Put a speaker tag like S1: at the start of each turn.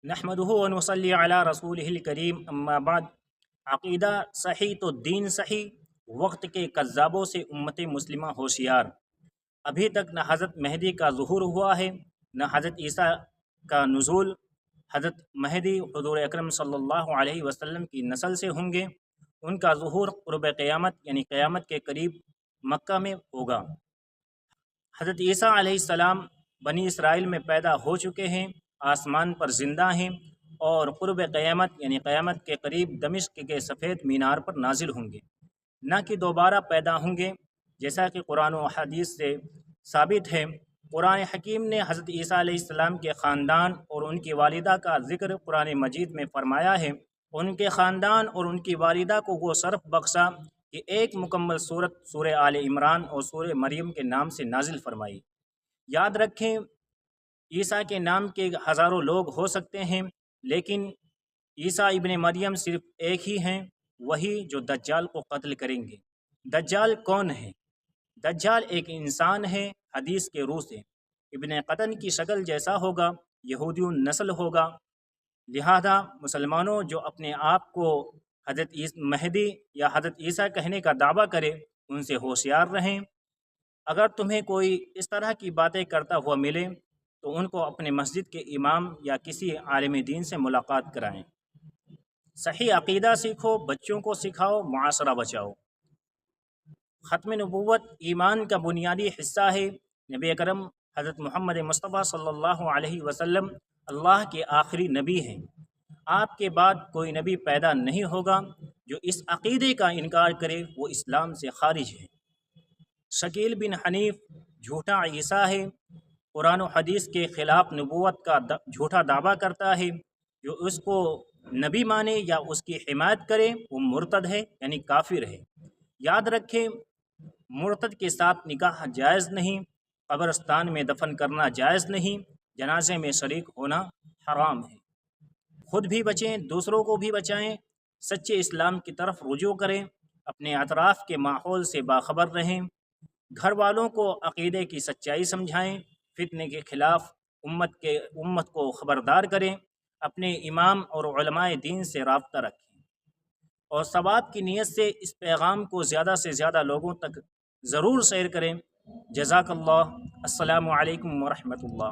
S1: نحمدہ و نصلی علی رسولہ الکریم، اما بعد۔ عقیدہ صحیح تو دین صحیح، وقت کے کذابوں سے امت مسلمہ ہوشیار۔ ابھی تک نہ حضرت مہدی کا ظہور ہوا ہے، نہ حضرت عیسیٰ کا نزول۔ حضرت مہدی حضور اکرم صلی اللہ علیہ وسلم کی نسل سے ہوں گے۔ ان کا ظہور قرب قیامت یعنی قیامت کے قریب مکہ میں ہوگا۔ حضرت عیسیٰ علیہ السلام بنی اسرائیل میں پیدا ہو چکے ہیں، آسمان پر زندہ ہیں، اور قرب قیامت یعنی قیامت کے قریب دمشق کے سفید مینار پر نازل ہوں گے، نہ کہ دوبارہ پیدا ہوں گے، جیسا کہ قرآن و حدیث سے ثابت ہے۔ قرآن حکیم نے حضرت عیسیٰ علیہ السلام کے خاندان اور ان کی والدہ کا ذکر قرآن مجید میں فرمایا ہے۔ ان کے خاندان اور ان کی والدہ کو وہ شرف بخشا کہ ایک مکمل صورت سورہ آل عمران اور سورہ مریم کے نام سے نازل فرمائی۔ یاد رکھیں، عیسیٰ کے نام کے ہزاروں لوگ ہو سکتے ہیں، لیکن عیسیٰ ابن مریم صرف ایک ہی ہیں، وہی جو دجال کو قتل کریں گے۔ دجال کون ہے؟ دجال ایک انسان ہے حدیث کے روح سے، ابن قطن کی شکل جیسا ہوگا، یہودی نسل ہوگا۔ لہذا مسلمانوں جو اپنے آپ کو حضرت مہدی یا حضرت عیسیٰ کہنے کا دعویٰ کرے، ان سے ہوشیار رہیں۔ اگر تمہیں کوئی اس طرح کی باتیں کرتا ہوا ملے تو ان کو اپنے مسجد کے امام یا کسی عالم دین سے ملاقات کرائیں۔ صحیح عقیدہ سیکھو، بچوں کو سکھاؤ، معاشرہ بچاؤ۔ ختم نبوت ایمان کا بنیادی حصہ ہے۔ نبی اکرم حضرت محمد مصطفیٰ صلی اللہ علیہ وسلم اللہ کے آخری نبی ہیں۔ آپ کے بعد کوئی نبی پیدا نہیں ہوگا۔ جو اس عقیدے کا انکار کرے وہ اسلام سے خارج ہے۔ شکیل بن حنیف جھوٹا عیسیٰ ہے، قرآن و حدیث کے خلاف نبوت کا جھوٹا دعویٰ کرتا ہے۔ جو اس کو نبی مانے یا اس کی حمایت کرے وہ مرتد ہے یعنی کافر ہے۔ یاد رکھیں، مرتد کے ساتھ نکاح جائز نہیں، قبرستان میں دفن کرنا جائز نہیں، جنازے میں شریک ہونا حرام ہے۔ خود بھی بچیں، دوسروں کو بھی بچائیں، سچے اسلام کی طرف رجوع کریں، اپنے اطراف کے ماحول سے باخبر رہیں، گھر والوں کو عقیدے کی سچائی سمجھائیں، فتنے کے خلاف امت کو خبردار کریں، اپنے امام اور علماء دین سے رابطہ رکھیں، اور ثواب کی نیت سے اس پیغام کو زیادہ سے زیادہ لوگوں تک ضرور شیئر کریں۔ جزاک اللہ۔ السلام علیکم ورحمۃ اللہ۔